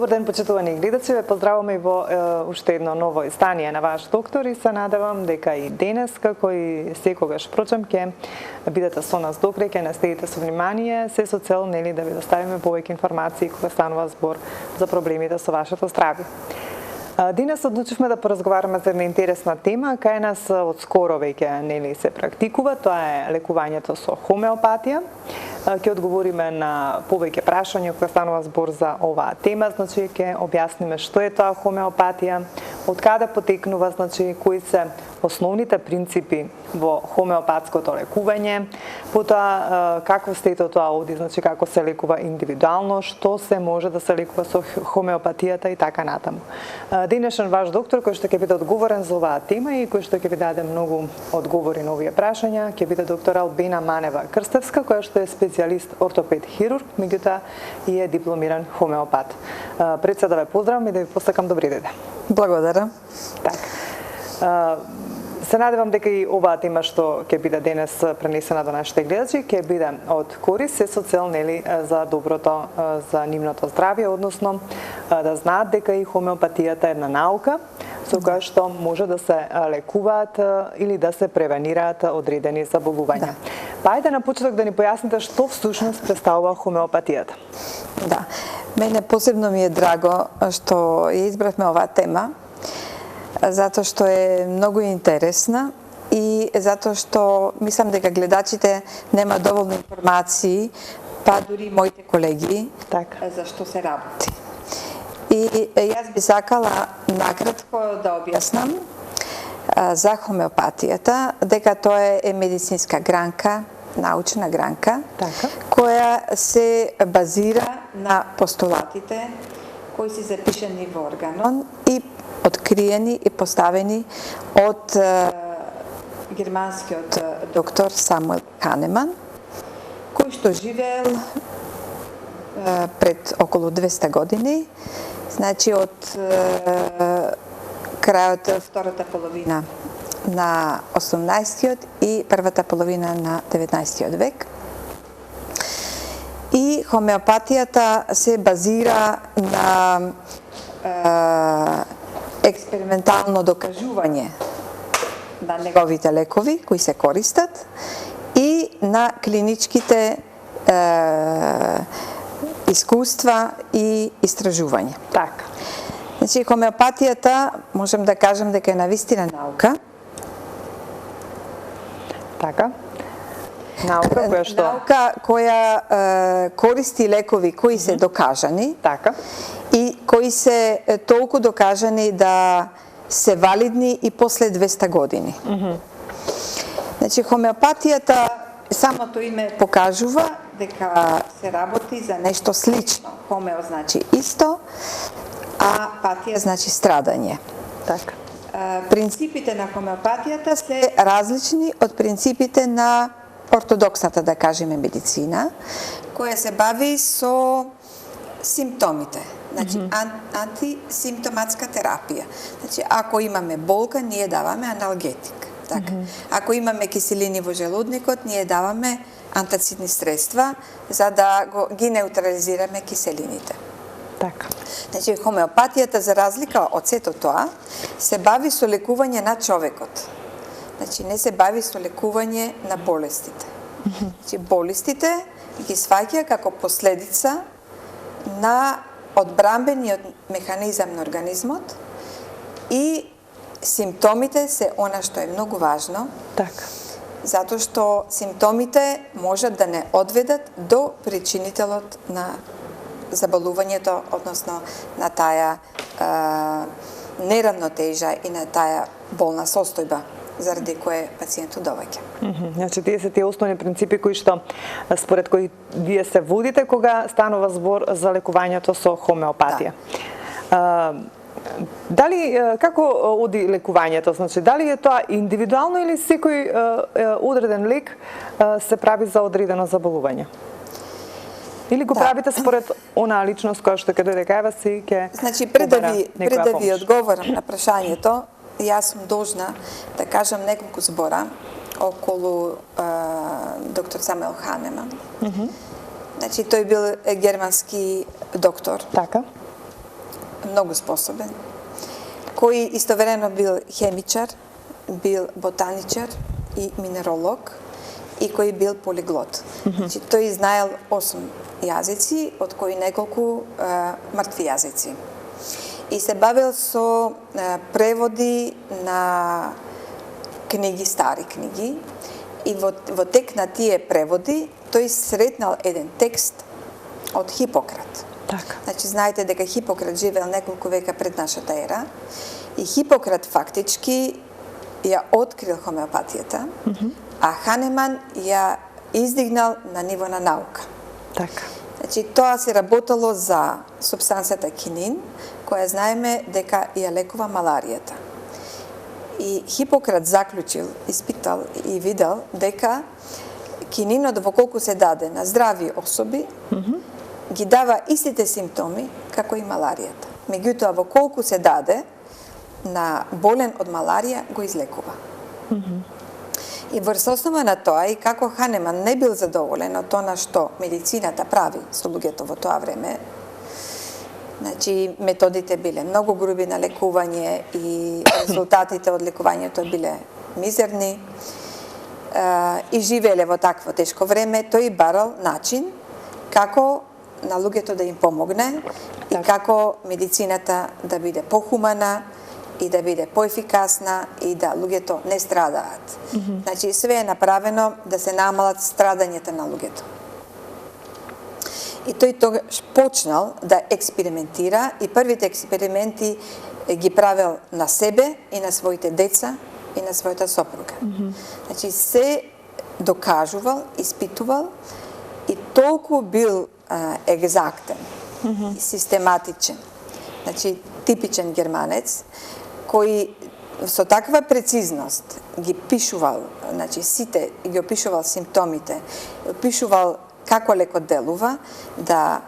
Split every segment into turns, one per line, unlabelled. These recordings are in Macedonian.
Добар ден, почитувани гледачи, ве поздравуваме во уште едно ново издание на Ваш доктор и се надевам дека и денес, како и секогаш прочем, ќе бидете со нас добре, ќе не следите со внимание, се со цел нели да ви доставиме повеќе информации кога станува збор за проблемите со вашето здравје. Денес одлучивме да поразговараме за една интересна тема, кај нас од скоро веќе нели се практикува, тоа е лекувањето со хомеопатија. Ќе одговориме на повеќе прашања кога станува збор за оваа тема, значи ќе објасниме што е тоа хомеопатија, од каде потекнува, значи кои се основните принципи во хомеопатското лекување, потоа какво стето тоа оди, значи како се лекува индивидуално, што се може да се лекува со хомеопатијата и така натаму. Денешен ваш доктор кој што ќе биде одговорен за оваа тема и кој што ќе ви даде многу одговори на овие прашања, ќе биде доктор Албина Манева Крстевска, која што е специјалист ортопед хирург, меѓутоа и е дипломиран хомеопат. Пред се да ве поздравам и да ви посакам добри ден.
Благодарам.
Така. Се надевам дека и оваа тема што ќе биде денес пренесена до нашите гледачи ќе биде од корист, се со цел нели за доброто, за нивното здравје, односно да знаат дека и хомеопатијата е една наука со која што може да се лекуваат или да се превенираат одредени заболувања. Па ајде на почеток да ни појасните што всушност представува хомеопатијата.
Да. Мене посебно ми е драго што ја избравме оваа тема, затоа што е многу интересна и затоа што мислам дека гледачите нема доволно информации, па дури моите колеги, за што се работи. И јас би сакала накратко да објаснам за хомеопатијата, дека тоа е медицинска гранка, научна гранка, која се базира на постулатите кои се запишани во органон и откриени и поставени од германскиот доктор Самуел Канеман, кој што живеел пред околу 200 години, значи од крајот втората половина на 18-тиот и првата половина на 19-тиот век. И хомеопатијата се базира на експериментално докажување на неговите лекови кои се користат и на клиничките искуства и истражување.
Така.
Значи хомеопатијата можем да кажем дека е навистина наука.
Така. Наука која што
која користи лекови кои се докажани.
Така.
И кои се толку докажани да се валидни и после 200 години. Значи хомеопатијата, самото име покажува дека се работи за нешто слично. Хомео значи исто, а патија значи страдање.
Така.
Принципите на хомеопатијата се различни од принципите на ортодоксната, да кажеме, медицина, која се бави со симптомите. Значи, антисимптоматска терапија. Значи, ако имаме болка, ние даваме аналгетик. Така. Ако имаме киселини во желудникот, ние даваме антацидни средства за да ги неутрализираме киселините.
Така.
Значи, хомеопатијата, за разлика од сето тоа, се бави со лекување на човекот. Значи, не се бави со лекување на болестите. Значи, болестите ги сваќа како последица на одбрамбениот механизам на организмот и симптомите се она што е многу важно.
Така.
Затоа што симптомите можат да не одведат до причинителот на заболувањето, односно на таа неравнотежа и на таа болна состојба заради кое пациентот доаѓа.
Значи, тие се тие основни принципи кои што според кои вие се водите кога станува збор за лекувањето со хомеопатија. Дали како оди лекувањето? Значи, дали е тоа индивидуално или секој одреден лек се прави за одредено заболување? Или го правите според онаа личност која што ќе дојде кај вас и ќе
Значи, пред да ви одговорам на прашањето, јас сум должна да кажам неколку збора околу доктор Самуел Канеман. Значи, тој бил германски доктор.
Така.
многу способен, кој истовремено бил хемичар, бил ботаничар и минеролог, и кој бил полиглот. Значи, тој знаел 8 јазици, од кои неколку мртви јазици. И се бавил со преводи на книги, стари книги, и во тек на тие преводи тој сретнал еден текст од Хипократ.
Така.
Значи, знаете дека Хипократ живеел неколку века пред нашата ера, и Хипократ фактички ја открил хомеопатијата, а Ханеман ја издигнал на ниво на наука.
Така.
Значи, тоа се работело за супстанцијата кинин, која знаеме дека ја лекува маларијата. И Хипократ заклучил, испитал и видел дека кининот во колку се даде на здрави особи, ги дава истите симптоми како и маларијата. Меѓутоа, во колку се даде на болен од маларија, го излекува. И врз основа на тоа, и како Ханеман не бил задоволен од тоа што медицината прави со луѓето во тоа време, значи методите биле многу груби на лекување и резултатите од лекувањето биле мизерни, и живееле во такво тешко време, тој барал начин како на луѓето да им помогне и како медицината да биде похумана и да биде поефикасна и да луѓето не страдаат. Значи, све е направено да се намалат страдањата на луѓето. И тој тогаш почнал да експериментира, и првите експерименти ги правел на себе и на своите деца и на својата сопруга. Значи, се докажувал, испитувал и толку бил екзактен и систематичен. Значи, типичен германец, кој со таква прецизност ги пишувал, значи сите, ги опишувал симптомите, опишувал како лекот делува, да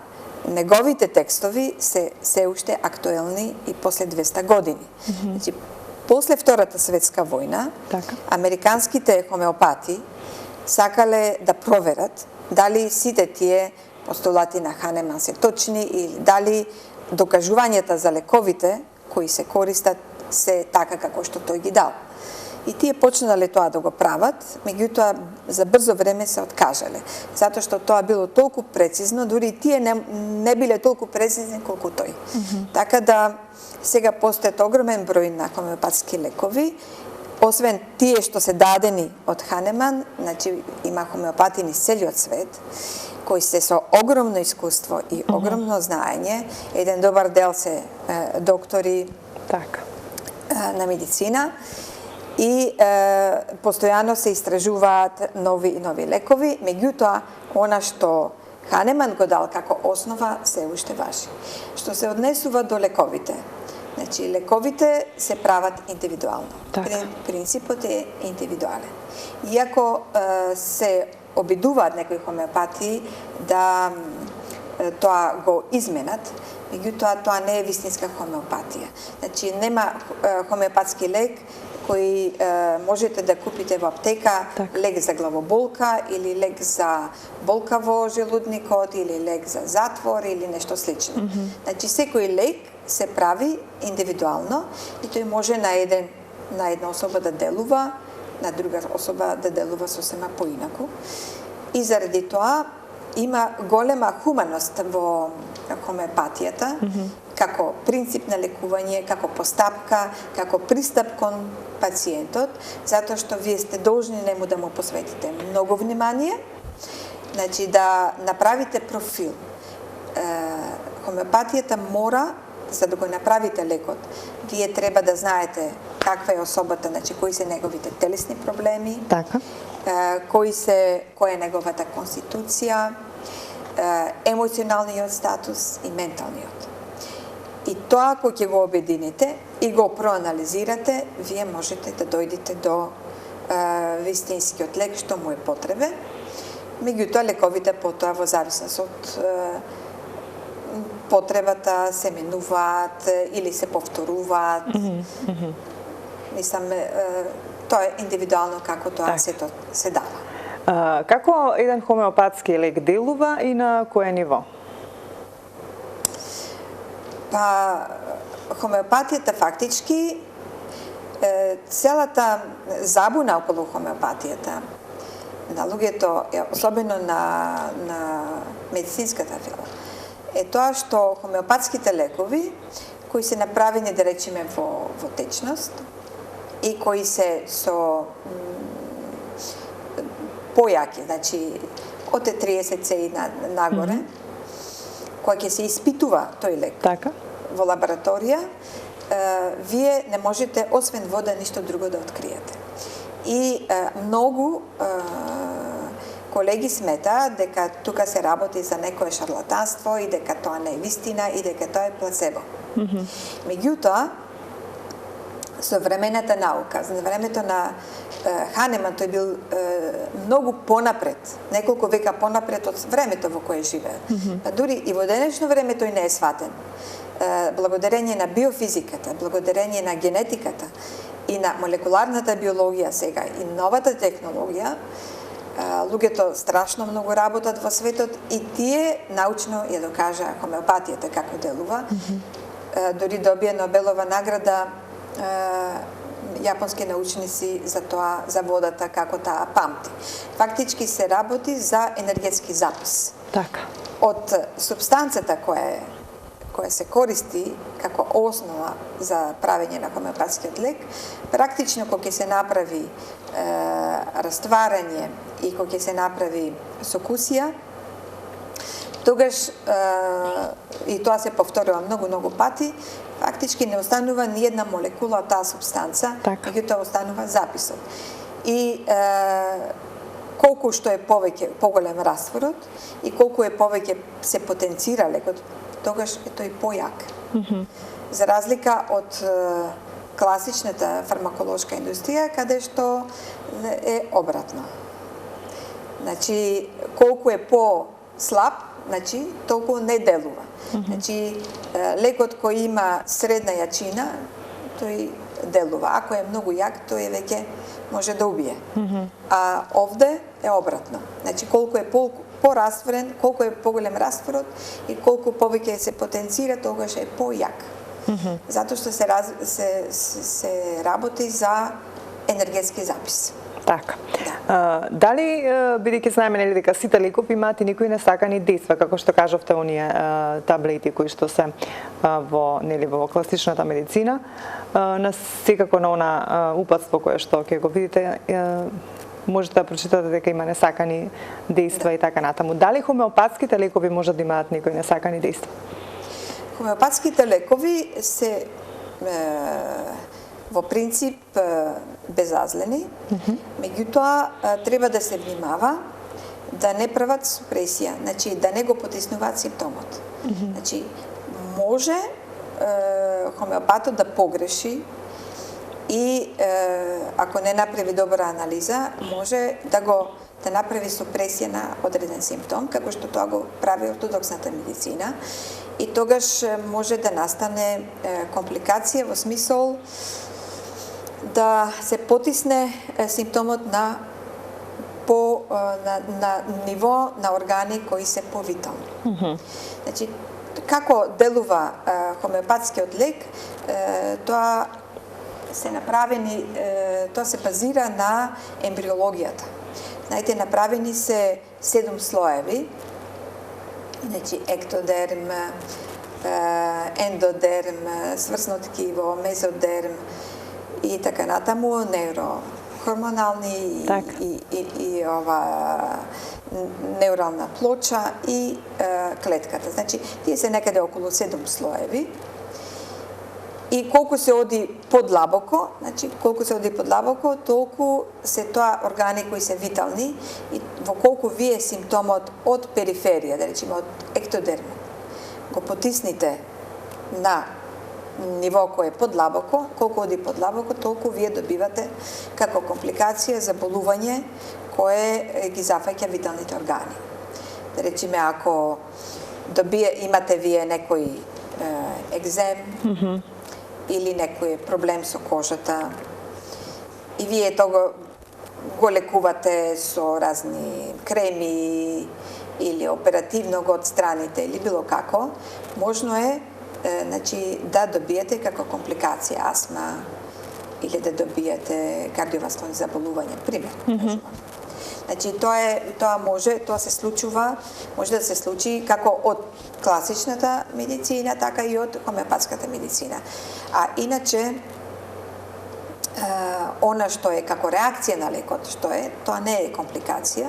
неговите текстови се уште актуелни и после 200 години. Значи, после Втората светска војна, американските хомеопати сакале да проверат дали сите тие постулати на Ханеман се точни или дали докажувањата за лековите кои се користат се така како што тој ги дал. И тие почнале тоа да го прават, меѓутоа за брзо време се откажале, затоа што тоа било толку прецизно, дури и тие не биле толку прецизни колку тој. Така да сега постојат огромен број на хомеопатски лекови, освен тие што се дадени од Ханеман, значи има хомеопати низ целиот свет, кои се со огромно искуство и огромно знаење. Еден добар дел се доктори на медицина и постојано се истражуваат нови и нови лекови, меѓутоа она што Ханеман го дал како основа се уште важи. Што се однесува до лековите. Значи, лековите се прават индивидуално. Принципот е индивидуален. Иако се обидуваат некои хомеопати да тоа го изменат, меѓутоа тоа не е вистинска хомеопатија. Значи, нема хомеопатски лек кој можете да купите во аптека, лек за главоболка или лек за болка во желудникот или лек за затвор или нешто слично. Значи, секој лек се прави индивидуално и тој може на една особа да делува, на друга особа да делува сосема поинаку. И заради тоа има голема хуманост во хомеопатијата, како принцип на лекување, како постапка, како пристап кон пациентот, затоа што вие сте должни нему да му посветите многу внимание, значи да направите профил. Хомеопатијата мора, за да го направите лекот, вие треба да знаете каква е особата, значи кои се неговите телесни проблеми, која е неговата конституција, емоционалниот статус и менталниот. И тоа кој ќе го обедините и го проанализирате, вие можете да дојдете до вистинскиот лек што му е потребен. Меѓутоа лековите потоа во зависност од потребата се менуваат или се повторуваат. Мислам, тоа е индивидуално како тоа сето се дава.
Како еден хомеопатски лек делува и на кое ниво?
Па, хомеопатијата фактички, целата забуна околу хомеопатијата на луѓето, особено на медицинската фила, е тоа што хомеопатските лекови, кои се направени, да речеме, во течност и кои се со појаки, значи од 30 и нагоре, која ќе се испитува тој лек во лабораторија, вие не можете, освен вода, ништо друго да откриете. И многу колеги сметаат дека тука се работи за некое шарлатанство и дека тоа не е вистина и дека тоа е плацебо. Меѓутоа, современата наука, за времето на Ханеман, тој бил многу понапред, неколку века понапред од времето во кое живее. Па дури и во денешно време тој не е сватен. Благодарение на биофизиката, благодарение на генетиката и на молекуларната биологија сега и новата технологија, луѓето страшно многу работат во светот и тие научно ја докажа хомеопатијата како делува. Дори добија Нобелова награда јапонски научници за тоа, за водата, како таа памти. Фактички се работи за енергетски запис.
Така.
Од субстанцата која се користи како основа за правење на хомеопатскиот лек, практично кога ќе се направи растварање и кога ќе се направи сокусија, тогаш, и тоа се повторува многу пати, фактички не останува ни една молекула од таа субстанца, меѓутоа останува записот. И колку што е поголем растворот и колку е повеќе се потенцира лекот, тогаш е тој појак. За разлика од класичната фармаколошка индустрија, каде што е обратно. Значи, колку е по-слаб, значи, толку не делува. Значи, лекот кој има средна јачина, тој делува. Ако е многу јак, тој веќе може да убие. А овде е обратно. Значи, колку е порастворен, колку е поголем растворот и колку повеќе се потенцира, тогаш е појак. Затоа што се работи за енергетски запис.
Така. Дали, бидејќи знаеме нели дека сите лекови имаат и некои несакани дејства, како што кажавте, оние таблети кои што се во класичната медицина, секако на она упатство кое што ќе го видите, можете да прочитате дека има несакани дејства и така натаму. Дали хомеопатските лекови можат да имаат некои несакани дејства?
Хомеопатските лекови се во принцип безазлени, меѓутоа треба да се внимава да не прават супресија, значи да не го потиснуваат симптомот. Значи може хомеопатот да погреши и ако не направи добра анализа, може да направи супресија на одреден симптом, како што тоа го прави ортодоксната медицина, и тогаш може да настане компликација во смисол да се потисне симптомот на ниво на органи кои се повитални. Значи, како делува хомеопатскиот лек, тоа се базира на ембриологијата. Знаете, направени се 7 слоеви, значи ектодерм, ендодерм, сврсно ткиво, мезодерм и така натаму, нейрохормонални и неурална плоча и клетката. Значи, тие се некаде околу 7 слоеви. И колку се оди подлабоко, толку се тоа органи кои се витални и во колку вие симптомот од периферија, да речеме од ектодермот, го потисните на ниво кој е подлабоко, колку оди подлабоко, толку вие добивате како компликација заболување кое ги зафаќа виталните органи. Да речеме, ако имате вие некој екзем, или некој проблем со кожата и вие тоа го лекувате со разни креми или оперативно го отстраните или било како, можно е значи да добиете како компликација астма или да добиете кардиоваскуларни заболувања, пример, кажувам. Значи тоа се случува, може да се случи како од класичната медицина, така и од хомеопатската медицина. А иначе она што е како реакција на лекот, тоа не е компликација,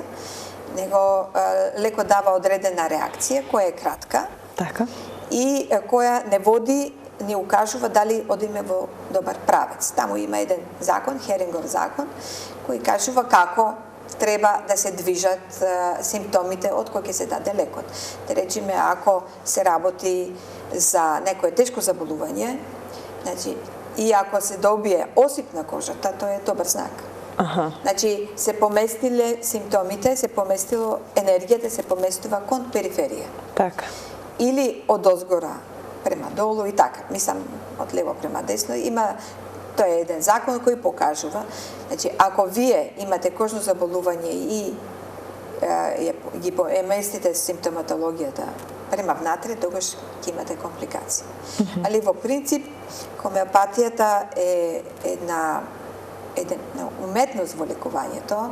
него лекот дава одредена реакција која е кратка.
Така.
И која не води, не укажува дали одиме во добар правец. Таму има еден закон, Херингов закон, кој кажува како треба да се движат симптомите од кои ќе се даде лекот. Да речеме, ако се работи за некое тешко заболување, значи, и ако се добие осип на кожата, тоа е добар знак. Значи, се поместиле симптомите, се поместило енергијата, се поместува кон периферија.
Така.
Или од озгора према долу и така. Мислам, од лево према десно. Тоа е еден закон кој покажува. Значи, ако вие имате кожно заболување и ги поместите симптоматологијата према внатре, тогаш ќе имате компликации. Али во принцип, хомеопатијата е една уметност во лекувањето,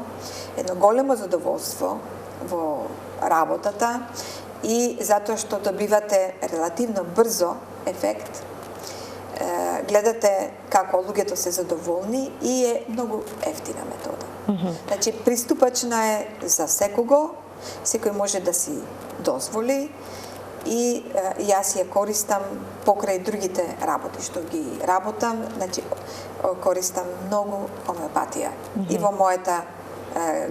едно големо задоволство во работата и затоа што добивате релативно брзо ефект, гледате како луѓето се задоволни и е многу ефтина метода. Значи, приступачна е за секого, секој може да си дозволи и јас ја користам покрај другите работи што ги работам, значи користам многу хомеопатија и во мојата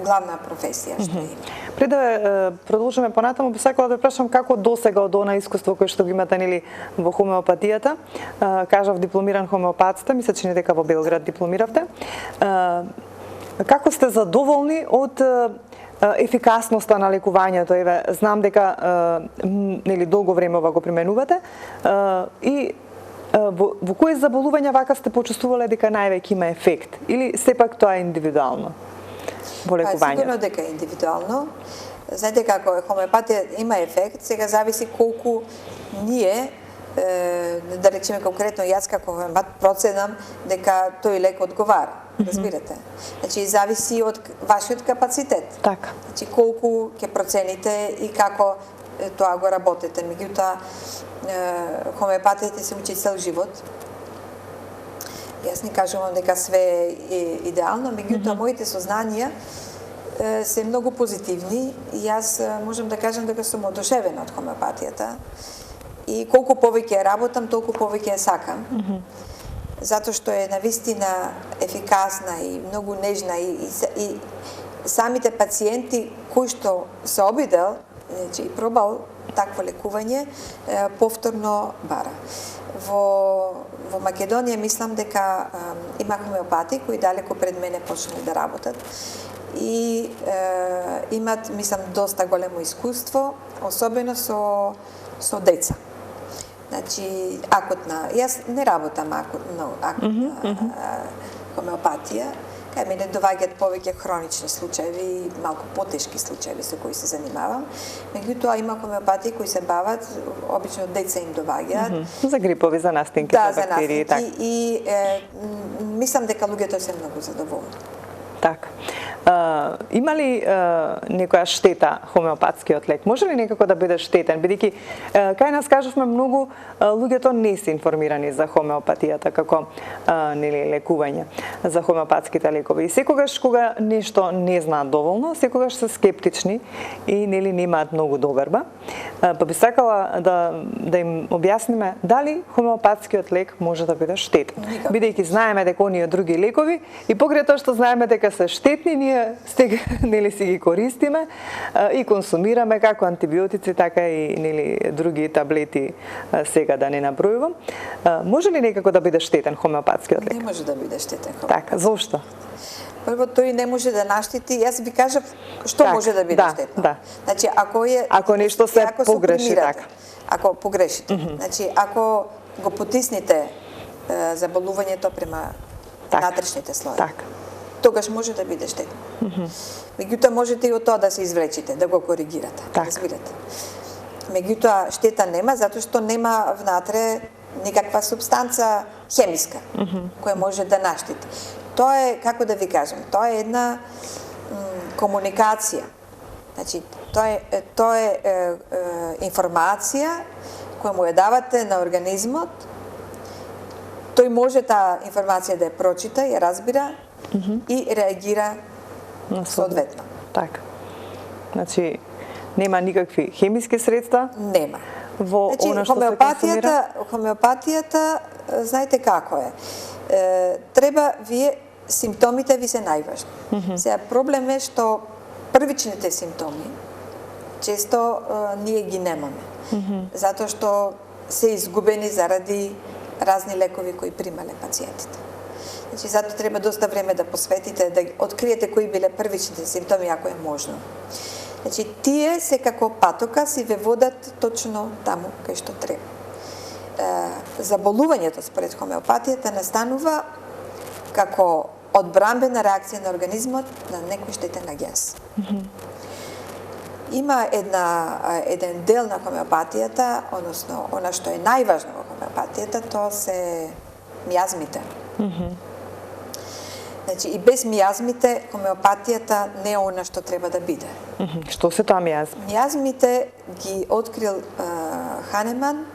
главна професија што има.
Пред да продолжиме понатаму, би сакала да прашам како досега од она искуство кое што го имате нели во хомеопатијата, кажав дипломиран хомеопатста, мисля че не дека во Белград дипломиравте. Како сте задоволни од ефикасноста на лекувањето? Еве, знам дека нели долго време ова го применувате и во кои заболувања вака сте почувствувале дека највеќе има ефект или сепак тоа е индивидуално во лекувањето?
Сигурно дека е индивидуално. Знаете како хомеопатија има ефект, сега зависи колку ние да речеме конкретно јас како хомеопат проценам дека тој лек одговара. Разбирате? Значи зависи од вашиот капацитет.
Така.
Значи колку ќе процените и како тоа го работите. Меѓутоа хомеопатијата се учи цел живот. Јас не кажувам дека све е идеално, меѓутоа моите сознанија се многу позитивни и јас можам да кажам дека сум одушевена од хомеопатијата. И колку повеќе работам, толку повеќе ја сакам. Затоа што е навистина ефикасна и многу нежна и самите пациенти кои што се обидел, значи пробал такво лекување, повторно бара. Во Македонија мислам дека има хомеопати кои далеко пред мене почнали да работат и имат, мислам, доста големо искуство, особено со деца. Значи, акутна, јас не работам акутна хомеопатија, кај мене доваѓаат повеќе хронични случаи, малку потешки случаи со кои се занимавам. Меѓутоа има хомеопати кои се бават, обично деца им доваѓаат.
За грипови, за настинки,
за
бактерии,
така. И мислам дека луѓето се многу задоволни.
Така. Има ли некоја штета хомеопатскиот лек? Може ли некако да биде штетен? Бидејќи кај нас кажувме многу луѓето не се информирани за хомеопатијата како нели лекување, за хомеопатските лекови. И секогаш кога нешто не знаат доволно, секогаш се скептични и нели немаат многу доверба. Па би сакала да им објасниме дали хомеопатскиот лек може да биде штетен. Бидејќи знаеме дека оние други лекови и покрај тоа што знаеме дека се штетни, ние нели си ги користиме и консумираме како антибиотици, така и нели други таблети, сега да не набројувам. Може ли некако да биде штетен хомеопатскиот лек?
Не може да биде штетен хомеопатскиот.
Така, зошто?
Прво, тој не може да наштети. Јас ви кажав што може да биде штетно.
Да.
Значи,
ако нешто се погреши, така.
Ако погрешите. Значи, ако го потиснете заболувањето према натрешните слоеви.
Така.
Тогаш може да биде штетно. Меѓутоа можете и од тоа да се извлечите, да го коригирате.
Так.
Разбирате. Меѓутоа, штета нема, затоа што нема внатре никаква субстанца хемиска, која може да наштити. Тоа е, како да ви кажам, тоа е една комуникација. Значи, тоа е информација која му ја давате на организмот, тој може таа информација да ја прочита, ја разбира и реагира соодветно.
Така. Значи, нема никакви хемиски средства?
Нема.
Во
значи,
она што се консумира?
Хомеопатијата, знаете како е. Треба вие, симптомите ви се најважни. Сега, проблем е што првичните симптоми често ние ги немаме. Затоа што се изгубени заради разни лекови кои примале пациентите. Значи, затоа треба доста време да посветите, да откриете кои биле првичните симптоми, ако е можно. Значи, тие се како патока си ве водат точно таму кај што треба. Заболувањето според хомеопатијата настанува како одбранбена реакција на организмот на некој штетен агенс. Има еден дел на хомеопатијата, односно, она што е најважно во хомеопатијата, тоа се мијазмите. Значи, и без мијазмите, хомеопатијата не е она што треба да биде.
Што се тоа мијазми?
Мијазмите ги открил Ханеман,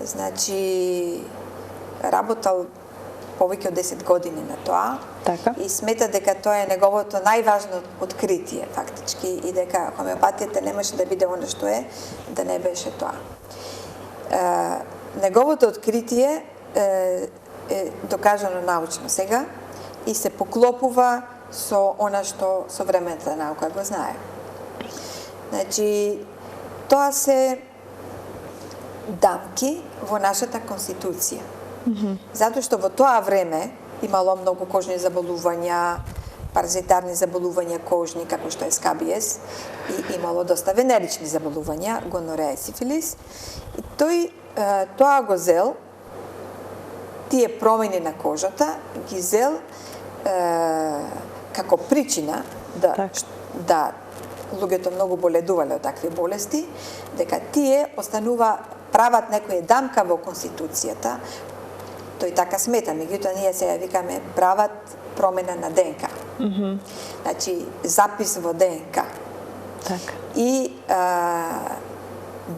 значи, работал повеќе од 10 години на тоа.
Така.
И смета дека тоа е неговото најважно откритие, фактички, и дека хомеопатијата немаше да биде оно што е, да не беше тоа. Неговото откритие е докажано научно сега и се поклопува со она што современата наука го знае. Значи, тоа се дамки во нашата конституција. Затоа што во тоа време имало многу кожни заболувања, паразитарни заболувања кожни, како што е скабиес, и имало доста венерични заболувања, гонореја и сифилис. И тоа го зел, тие промени на кожата, ги зел како причина да луѓето многу боледувале од такви болести, дека тие прават некоја дамка во конституцијата, тој така смета, меѓутоа ние сега викаме прават промена на ДНК. Значи, запис во ДНК.
Така.
И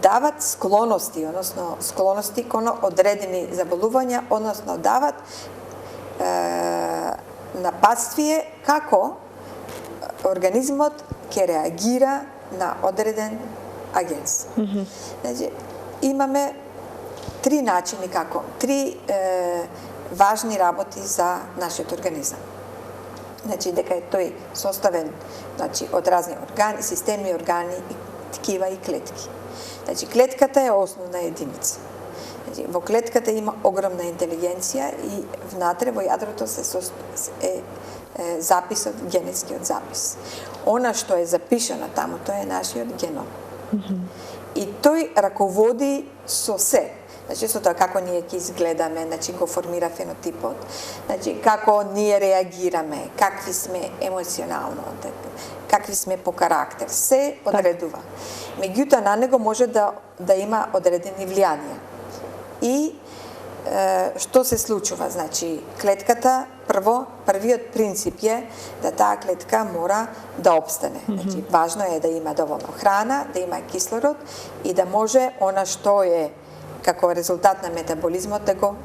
дават склоности, односно склоности кон одредени заболувања, односно дават нападствие како организмот ќе реагира на одреден агенс. Значи, имаме три начини како, три важни работи за нашиот организам. Значи, дека е тој составен, значи, од разни органи, системи, органи, ткива и клетки. Значи, клетката е основна единица. Значи, во клетката има огромна интелигенција и внатре во јадрото е записот, генетскиот запис. Она што е запишано таму, тоа е нашиот геном. И тој раководи со се. Значи, со тоа како ние ќе изгледаме, значи го формира фенотипот, значи како ние реагираме, какви сме емоционално, какви сме по карактер, се одредува. Меѓутоа на него може да има одредени влијанија. И што се случува? Значи, клетката, првиот принцип е да таа клетка мора да опстане. Значи, важно е да има доволно храна, да има кислород и да може она што е како резултат на метаболизмот да го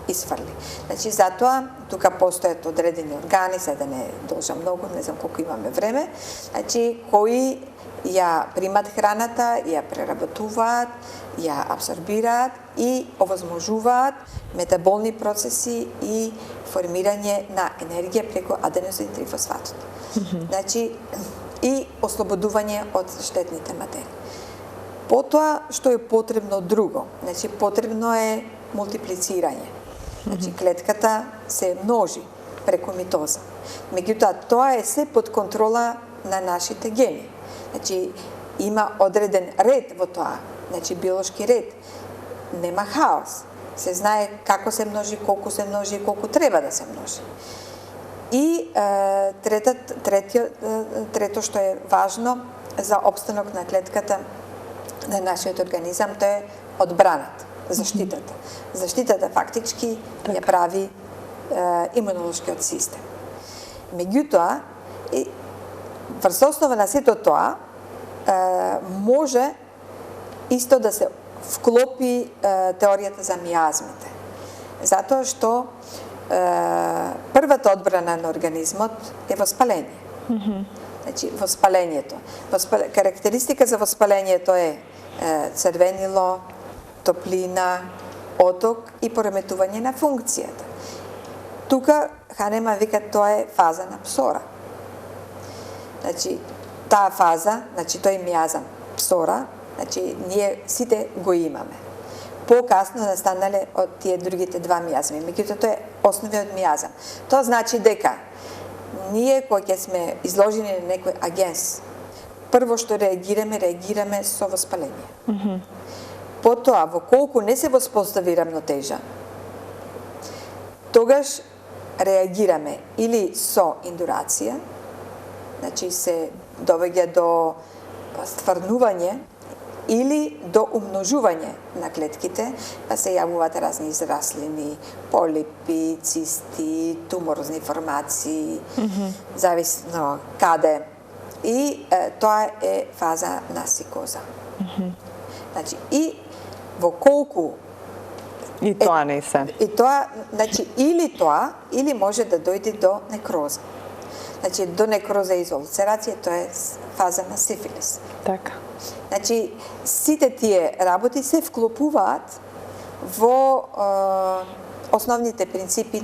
изфрли. Значи, затоа тука постојат одредени органи, сега да не должам многу, не знам колку имаме време, значи, кои ја примат храната, ја преработуваат, ја абсорбираат и овозможуваат метаболни процеси и формирање на енергија преку аденозин трифосфатот. Значи, и ослободување од штетните материи. Потоа, што е потребно друго? Значи, потребно е мултиплицирање. Значи, клетката се множи преку митоза. Меѓутоа, тоа е се под контрола на нашите гени. Значи, има одреден ред во тоа, значи биолошки ред. Нема хаос. Се знае како се множи, колку се множи и колку треба да се множи. И трето што е важно за опстанок на клетката, на нашиот организам, тоа е одбраната, заштитата. Заштитата фактички ја прави имунолошкиот систем. Меѓутоа, врз основа на сето тоа, може исто да се вклопи теоријата за мијазмите. Затоа што првата одбрана на организмот е воспаление. Значи, воспалението. Карактеристика за воспалението е црвенило, топлина, оток и пореметување на функцијата. Тука Ханема вика тоа е фаза на псора. Значи, таа фаза, значи тој мијазам псора, значи ние сите го имаме. По-касно настанале од тие другите два мијазми, меѓутоа тоа е основниот мијазам. Тоа значи дека ние кога ќе сме изложени на некој агенс, прво што реагираме со воспаление. Потоа, во колку не се воспостави рамнотежа, тогаш реагираме или со индурација, значи се довеѓа до стварнување или до умножување на клетките, па се јавуваат разни израслини, полипи, цисти, туморозни формации, зависно каде. И тоа е фаза на сикоза. Значи, и во колку
и тоа не се.
И тоа, значи, или може да дојде до некроза. Значи, до некроза и изолцерација, тоа е фаза на сифилис.
Така.
Значи, сите тие работи се вклопуваат во основните принципи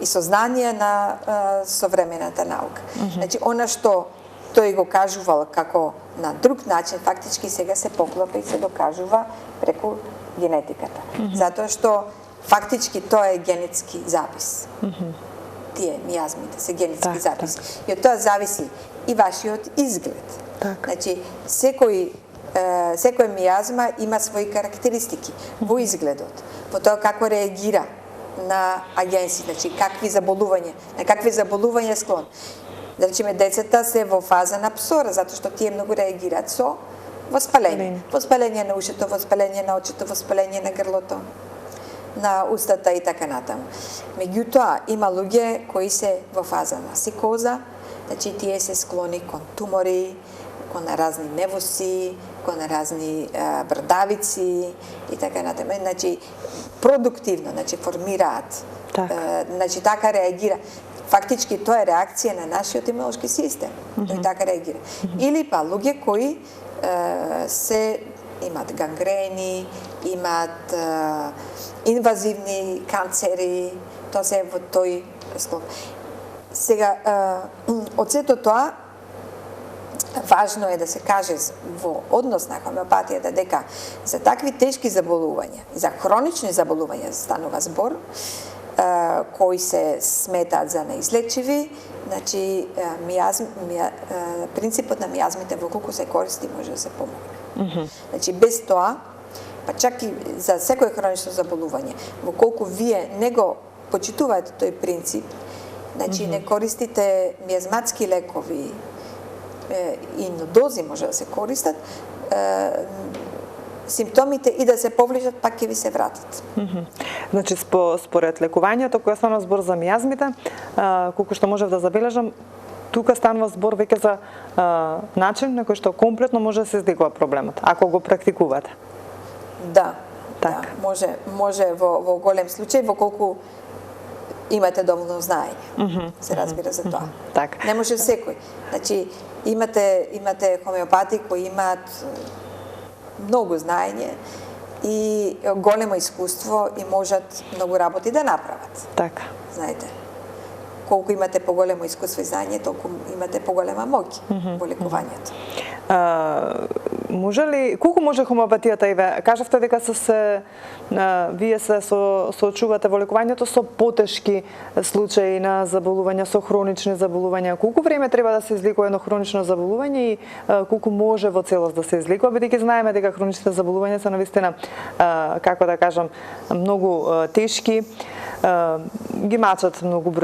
и сознание на современата наука. Значи, она што тој го кажувал како на друг начин, фактички сега се поклопа и се докажува преку генетиката. Затоа што фактички тоа е генетски запис. Тие мијазмите се генетски записи. И од тоа зависи и вашиот изглед. Значи, секој мијазма има своји карактеристики во изгледот, во тоа како реагира на агенси, значи на какви заболувања склон. Да речеме, децата се во фаза на псора, затоа што тие многу реагираат со воспаление. Воспаление на ушето, воспаление на очето, воспаление на грлото, на устата и така натаму. Меѓутоа, има луѓе кои се во фаза на сикоза, значи тие се склони кон тумори, кон разни невоси, кон разни брдавици и така натаму. Значи, продуктивно, значи формираат, значи така реагира. Фактички тоа е реакција на нашиот имунолошки систем. Тој така реагира. Или па луѓе кои имаат гангрени, имаат инвазивни канцери, тоа се во тој склоп. Сега, од сето тоа, важно е да се каже во однос на хомеопатијата дека за такви тешки заболувања, за хронични заболувања станува збор, кои се сметаат за неизлечиви, значи принципот на мијазмите во колку се користи може да се помогне. Значи без тоа, па чак и за секој хронично заболување, во колку вие не го почитувате тој принцип, значи не користите мијазматски лекови и дози може да се користат, симптомите и да се повлижат, пак ќе ви се вратат.
Значи, според лекувањето, кога станува збор за мијазмите, колку што можев да забележам, тука станува збор веќе за начин на кој што комплетно може да се излегува проблемот, ако го практикувате.
Да, може во голем случај, во колку имате доволно знаење, се разбира за тоа. Не може секој. Значи, имате хомеопати кои имаат многу знаење и големо искуство и можат многу работи да направат.
Така.
Знаете, колку имате поголемо искуство и знаење, толку имате поголема моќ во лекувањето.
Колку може хомеопатијата, Иве? Кажавте дека вие се соочувате во лекувањето со потешки случаи на заболувања, со хронични заболувања. Колку време треба да се излекува едно хронично заболување и колку може во целост да се излекува, бидејќи знаеме дека хроничните заболувања се навистина, како да кажам, многу тешки, ги мачат голем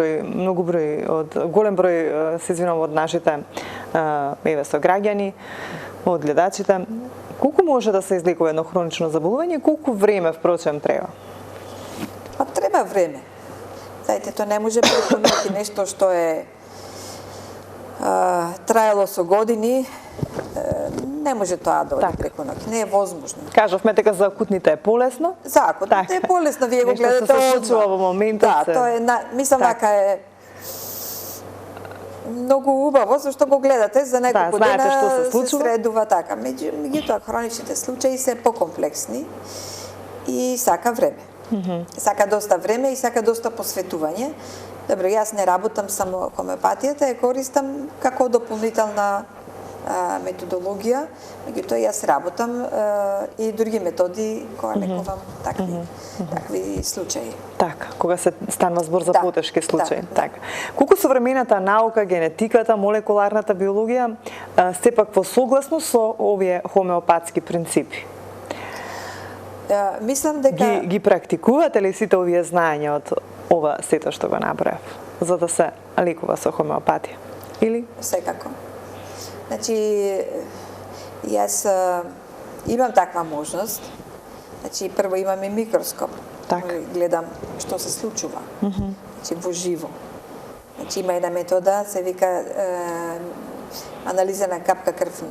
број, се извинувам, од нашите еве со граѓани, од гледачите, колку може да се излекува едно хронично заболување и колку време впрочем треба?
Па треба време. Знаете, тоа не може преку ноќ, нешто што е траело со години, не може тоа да оди преку ноќ. Не е возможно.
Кажавме дека за акутните е полесно.
За акутните е полесно, вие го гледате
одма. Во моментот.
Да, тоа е, мислам вака е многу убаво, зашто го гледате за неколку дена се средува така. Меѓутоа, хроничните случаи се покомплексни и сака време. Сака доста време и сака доста посветување. Добро, јас не работам само хомеопатијата, ја користам како дополнителна методологија, меѓутоа јас работам и други методи кога лекувам такви случаи.
Така, кога се станува збор за потешки случаи. Така. Колку современата наука, генетиката, молекуларната биологија сепак во согласност со овие хомеопатски принципи?
Мислам дека
ги практикувате ли сите овие знаења од ова сето што го направив, за да се лекува со хомеопатија? Или?
Секако. Значи, јас имам таква можност. Значи, прво имам и микроскоп. Гледам што се случува. Значи, во живо. Значи, има една метода, се вика анализа на капка крв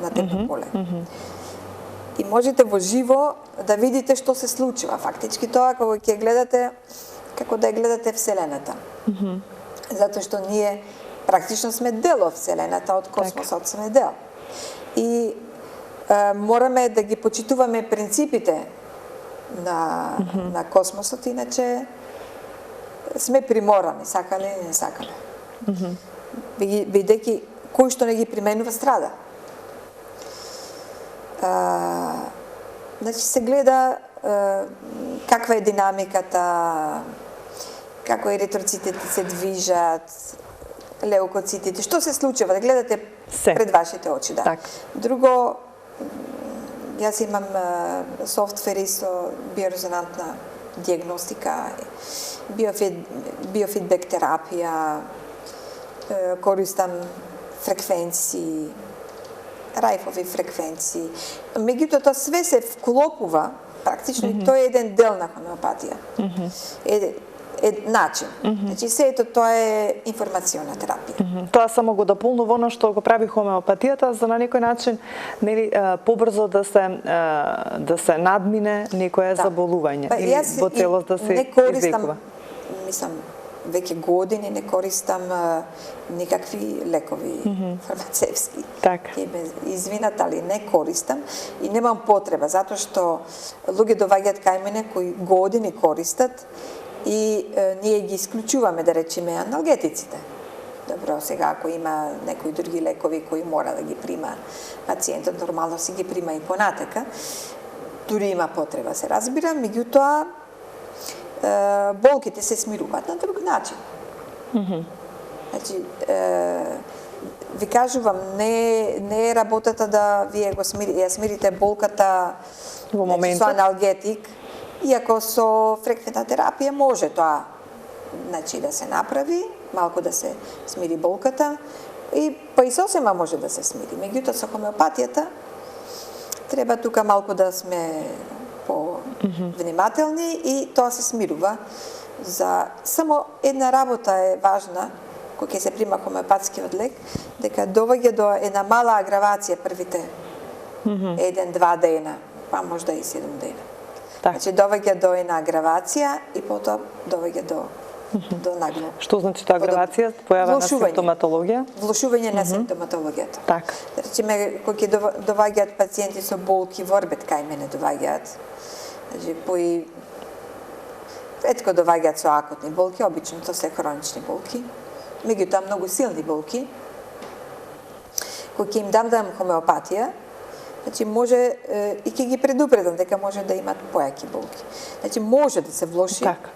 на темно поле. И можете во живо да видите што се случува. Фактички тоа кога ќе гледате, како да ја гледате Вселената. Затоа што ние практично сме дел од Вселената, од космосот сме дел. И мораме да ги почитуваме принципите на космосот, иначе сме приморани, сакале или не сакале. Бидејќи кој што не ги применува страда. Значи се гледа каква е динамиката, како еритроцитите се движат, леукоцитите, што се случува, да гледате пред вашите очи. Да. Друго, јас имам софтвери со биорезонантна диагностика, биофидбек терапија, користам фреквенции, рајфови фреквенции. Меѓутоа, тоа све се вклопува, практично, и тоа е еден дел на хомеопатија. Начин. Значи, сето тоа е информациона терапија.
Тоа само го дополнува оно што го прави хомеопатијата, за на некој начин нели побрзо да се надмине некое заболување или во целост да се излекува.
Мислам, веќе години не користам никакви лекови фармацевски. Ќе ме извинат, али не користам и немам потреба, затоа што луѓе доаѓаат кај мене кои години користат и ние ги исклучуваме, да речеме, аналгетиците. Добро, сега ако има некои други лекови кои мора да ги прима пациентот, нормално си ги прима и понатека, дури има потреба, се разбира, меѓутоа болките се смируваат на друг начин. Значи, ви кажувам, не е работата да вие ја смирите болката
во моментот
со аналгетик, иако со фреквентна терапија може тоа, значи, да се направи, малку да се смири болката, па и сосема може да се смири. Меѓутоа, со хомеопатијата треба тука малку да сме по-внимателни и тоа се смирува. Само една работа е важна, кога ќе се прима хомеопатскиот лек, дека доваѓа до една мала агравација првите 1-2 дена, па можда и 7 дена. Значи, доваѓа до една агравација и потоа доваѓа до нагло.
Што значи тоа агравација? Појава на симптоматологија?
Влошување на симптоматологијата.
Така.
Речеме, кога ќе доваѓаат пациенти со болки, ворбет кај мене доваѓаат. Значи, пои ретко доваѓаат со акутни болки, обично тоа се хронични болки. Меѓутоа многу силни болки. Кога ќе им дам хомеопатија, значи може и ќе ги предупредам дека може да имаат појаки болки. Значи може да се влоши.
Така.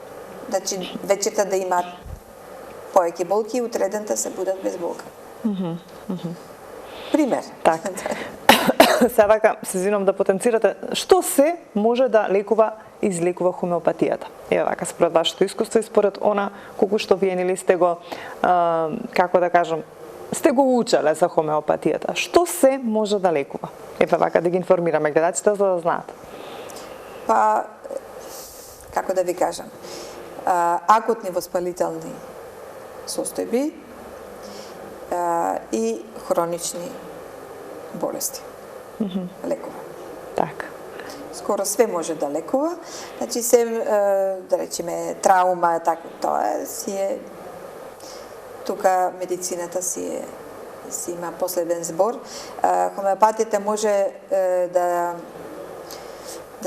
Значи вечерта да имаат појаки болки и утредента се будат без болка. Пример.
Така. Сега вака се извинувам да потенцирате, што се може да излекува хомеопатијата? Еве вака според вашето искуство и според она колку што вие нели сте го како да кажам сте го учеле за хомеопатијата. Што се може да лекува? Епа вака да ги информираме гледачите за да знаат.
Па, како да ви кажам, акутни воспалителни состојби и хронични болести. Лекува.
Така.
Скоро све може да лекува. Значи се, да речеме, траума, така, тоа си е, тука медицината си има последен збор. Хомеопатијата може да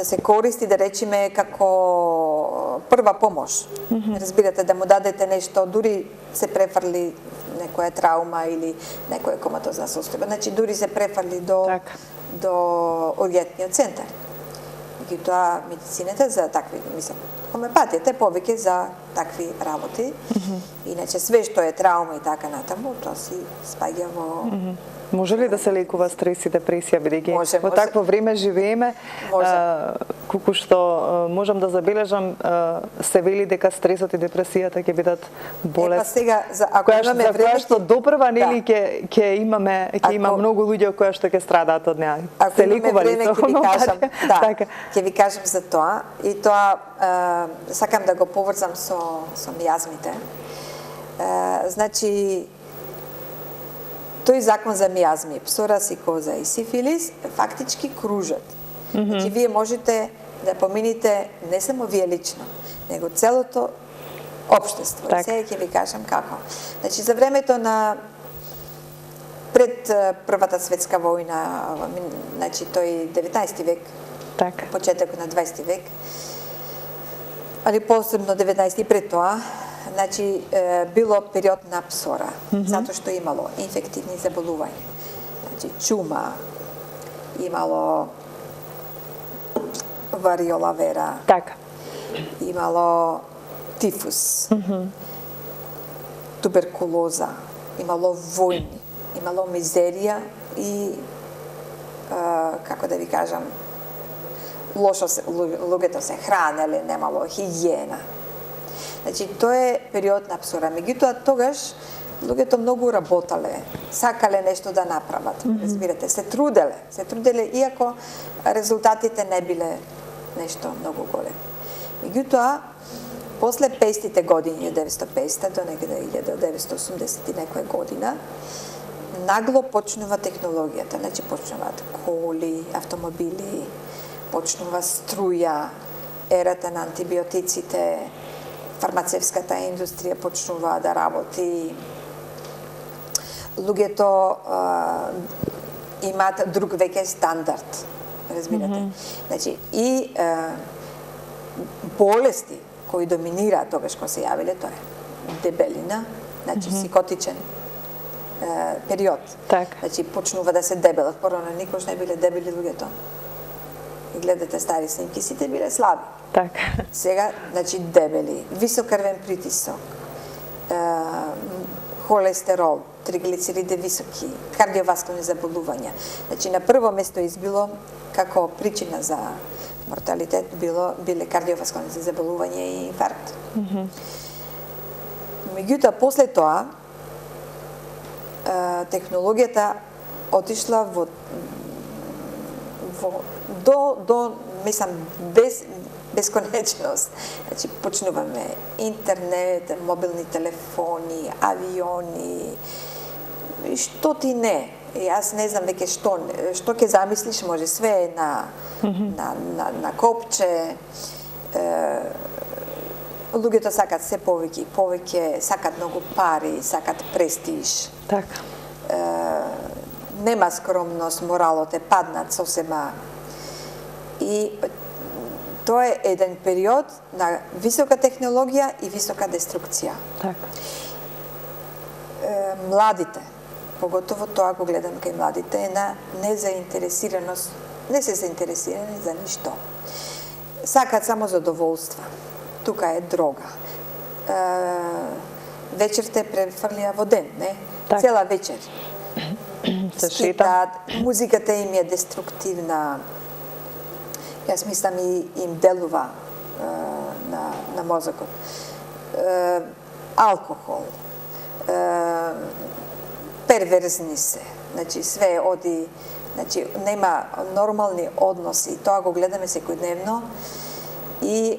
се користи, да речеме, како прва помош. Разбирате, да му дадете нешто, дури се префрли некоја траума или некоја коматозна состојба. Значи, дури се префрли до ургентниот центар. И тоа медицината за такви, мислам, хомеопатијата е повеќе за такви работи. Иначе све што е траума и така натаму, тоа си спаѓа во...
Може ли да се лекува стрес и депресија, бидејќи во такво време живееме, колку што можам да забележам, се вели дека стресот и депресијата ќе бидат болест.
Сега, ако имаме време,
која што допрва, нели ќе има многу луѓе кои што ќе страдаат од неа.
Ако имаме време, ќе ви кажам за тоа, и тоа сакам да го поврзам со мијазмите. Значи, тој закон за мијазми, псорасикоза и сифилис фактички кружат. Значи, вие можете да помините не само вие лично, него целото општество. Сега ќе ви кажам како. Значи, за времето на пред Првата светска војна, значи тој 19 век, почетокот на 20 век, али посебно 19 и пред тоа, значи било период на псора, затоа што имало инфективни заболувања. Значи чума, имало вариола вера.
Така.
Имало тифус. Туберкулоза, имало војни, имало мизерија и како да ви кажам, лошо луѓето се хранеле, немало хигиена. Значи, тоа е период на псора. Меѓутоа, тогаш луѓето многу работале, сакале нешто да направат. Разбирате, се труделе, иако резултатите не биле нешто многу големи. Меѓутоа, после 50-те години, 1950 до некаде 1980 и некоја година, нагло почнува технологијата. Значи, почнуваат коли, автомобили, почнува струја, ерата на антибиотиците, фармацевската индустрија почнува да работи. Луѓето имаат друг веќе стандард, разбирате. Значи, и болести кои доминираат тогаш кога се јавиле, тоа е дебелина, значи психотичен период. Значи, почнува да се дебелат. Порано никош не биле дебели луѓето. И гледате стари снимки, сите биле слаби. Сега, значи, дебели, висок крвен притисок, холестерол, триглицериди високи, кардиоваскулни заболувања. Значи, на прво место избило како причина за морталитет биле кардиоваскулни заболувања и инфаркт. Меѓутоа, после тоа, технологијата отишла до мислам, бесконечност. Значи, почнуваме интернет, мобилни телефони, авиони, што ти не. Јас не знам веќе што ќе замислиш, може све на копче. Луѓето сакат се повеќе, сакат многу пари, сакат престиж. Нема скромност, моралот е паднат сосема. И тоа е еден период на висока технологија и висока деструкција. Младите, поготово тоа го гледам кај младите, е на незаинтересираност, не се заинтересирани за ништо. Сакат само задоволства. Тука е дрога. Вечер те префрлија во ден, не? Цела вечер. Скитаат, музиката им е деструктивна. Јас мислам и им делува на мозокот. Алкохол, перверзни се. Значи све оди, значи нема нормални односи. Тоа го гледаме секојдневно и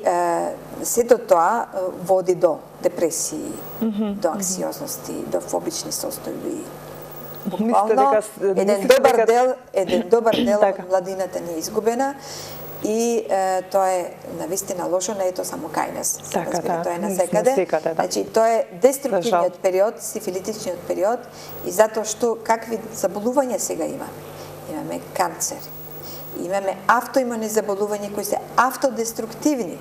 сето тоа води до депресии, до анксиозности, до фобични состојби. Буквално еден добар дел од младината ни е изгубена и тоа е навистина лошо, не е тоа само кај нас. Тоа е насекаде. Значи тоа е деструктивниот период, сифилитичниот период и затоа што какви заболувања сега имаме. Имаме канцер. Имаме автоимуни заболувања кои се автодеструктивни.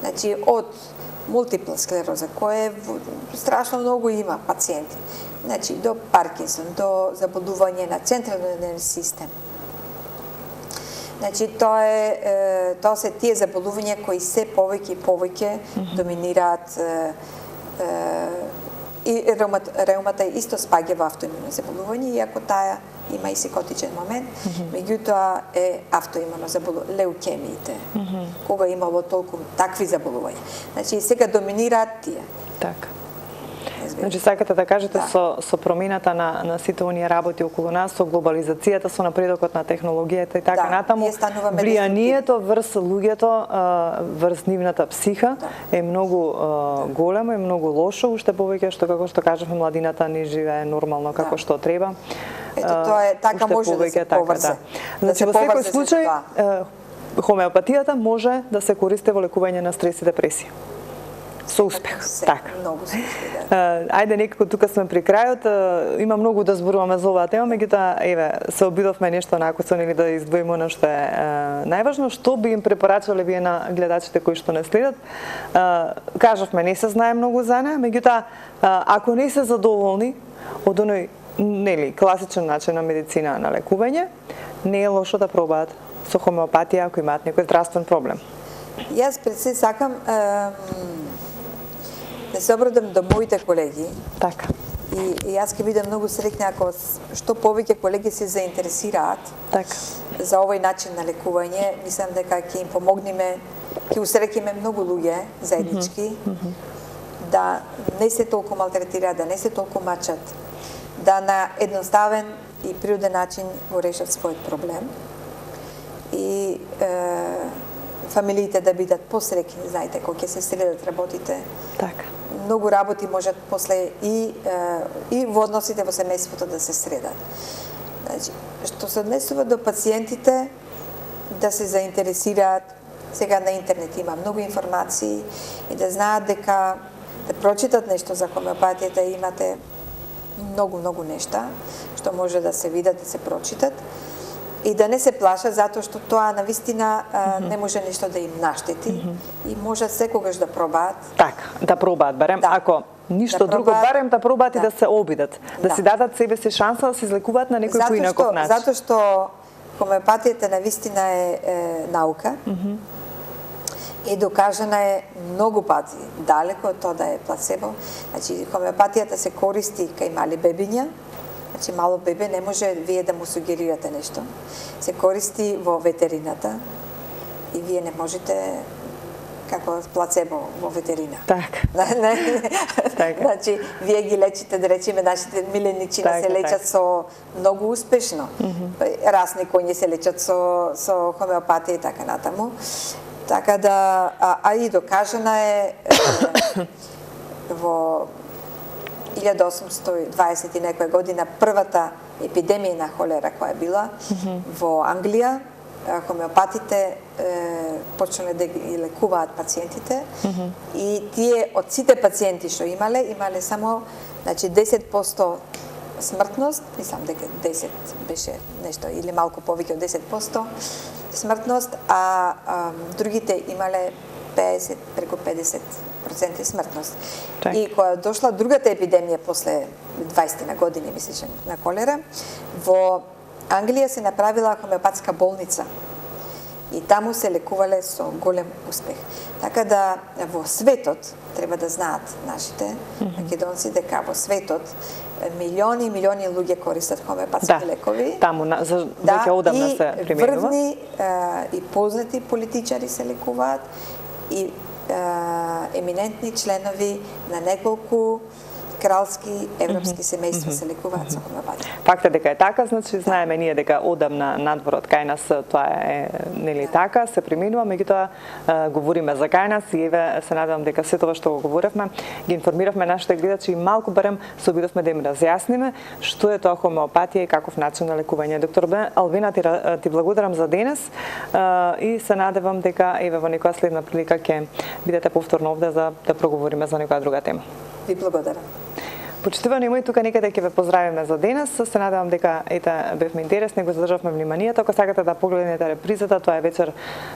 Значи од мултипла склероза, која страшно многу има пациенти. Значи до Паркинсон, до заболување на централниот нервен систем. Значи тоа се тие заболувања кои се повеќе и повеќе доминираат и реумата исто спаѓа во автоимуни заболување, иако таа има и психотичен момент, меѓутоа е автоимуно заболување, леукемиите, кога имало толку такви заболувања. Значи сега доминираат тие.
Така. Значи сакате да кажете со промената на сите оние работи околу нас, со глобализацијата, со напредокот на технологијата и така натаму, влијанието врз луѓето, врз нивната психа е многу големо и многу лошо, уште повеќе што како што кажавме младината не живее нормално како што треба.
Ето тоа е така може да се поврзе.
Значи во секој случај хомеопатијата може да се користи во лекување на стрес и депресија. Со успех. Така.
Многу се успех.
Ајде некако тука сме при крајот. Има многу да зборуваме за оваа тема, меѓутоа еве се обидовме нешто накуцо или да издвоиме она што е најважно. Што би им препорачале вие на гледачите кои што не следат? Кажавме не се знае многу за неа, меѓутоа ако не се задоволни од оној нели класичен начин на медицина на лекување, не е лошо да пробаат со хомеопатија ако имаат некој здравствен проблем.
Јас пред се сакам да се обрадам до моите колеги.
Така.
И јас ќе бидам многу среќна ако што повеќе колеги се заинтересираат
така
за овој начин на лекување. Мислам дека ќе им помогнеме, ќе усреќиме многу луѓе заеднички, да не се толку малтретираат, да не се толку мачат, да на едноставен и природен начин го решат својот проблем. И фамилиите да бидат посреќни, знаете, кога ќе се средат работите.
Така.
Многу работи можат после и во односите во семејството да се средат. Значи, што се однесува до пациентите, да се заинтересираат, сега на интернет има многу информации и да знаат дека да прочитат нешто за хомеопатијата, имате многу нешта што може да се видат, да се прочитат. И да не се плашат, затоа што тоа навистина не може нешто да им наштети и можат секогаш да пробаат.
Така, да пробаат, барем ако ништо друго, барем да пробаат и да се обидат, да си дадат себе си шанса да се излекуваат на некој поинаков начин.
Затоа што хомеопатијата навистина е наука и докажана е многу пати, далеко од тоа да е плацебо. Значи, хомеопатијата се користи кај мали бебиња. Значи, мало бебе не може вие да му сугерирате нешто. Се користи во ветерината и вие не можете како плацебо во ветерина.
Така.
Значи, вие ги лечите, да речеме, нашите миленичина се лечат со многу успешно. Расни коњи се лечат со хомеопатија и така натаму. Така да, и докажана е во 1820 и некоја година првата епидемија на холера која била во Англија, хомеопатите почнале да ги лекуваат пациентите и тие од сите пациенти што имале само 10% смртност, мислам дека 10 беше нешто или малку повеќе од 10% смртност, а другите имале 50 преку 50% смртност. И кога дошла другата епидемија после 20 на години, мислече, на колера, во Англија се направила хомеопатска болница и таму се лекувале со голем успех. Така да во светот треба да знаат нашите македонци дека во светот милиони луѓе користат хомеопатски лекови.
Таму веќе одамна се применува.
И врвни и познати политичари се лекуваат и еминентни членови на неколку кралски европски семејства се лекуваат со хомеопатија.
Факт е дека е така, значи знаеме ние дека одамна надворот кај нас тоа е нели така, се преминува, меѓутоа говориме за кај нас и еве се надевам дека се тоа што го говоревме, ги информиравме нашите гледачи и малку барем се обидовме да им разјасниме што е тоа хомеопатија и каков начин на лекување. Доктор Албина, ти благодарам за денес и се надевам дека еве во некоја следна прилика ќе бидете повторно овде за да проговориме за некоја друга тема.
Ви благодарам.
Почитувани мои, тука некаде ќе ве поздравиме за денес. Се надевам дека бевме интересни, го задржавме вниманието. Ако сакате да погледнете репризата, тоа е вечер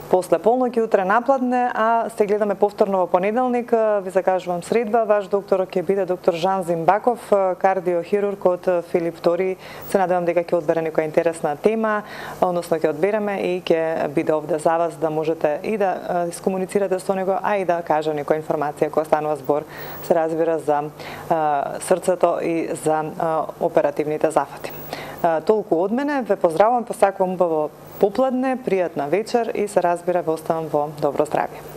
после полноќ и утре напладне, а се гледаме повторно во понеделник. Ви закажувам средба. Ваш доктор ќе биде доктор Жан Зимбаков, кардиохирург од Филип Тори. Се надевам дека ќе одбере некоја интересна тема, односно ќе одбереме и ќе биде овде за вас да можете и да искомуницирате со него, а и да каже некоја информација која станува збор, се разбира за срцето и за оперативните зафати. Толку од мене, ве поздравувам, посакувам убаво попладне, пријатна вечер и се разбира ве оставам во добро здравје.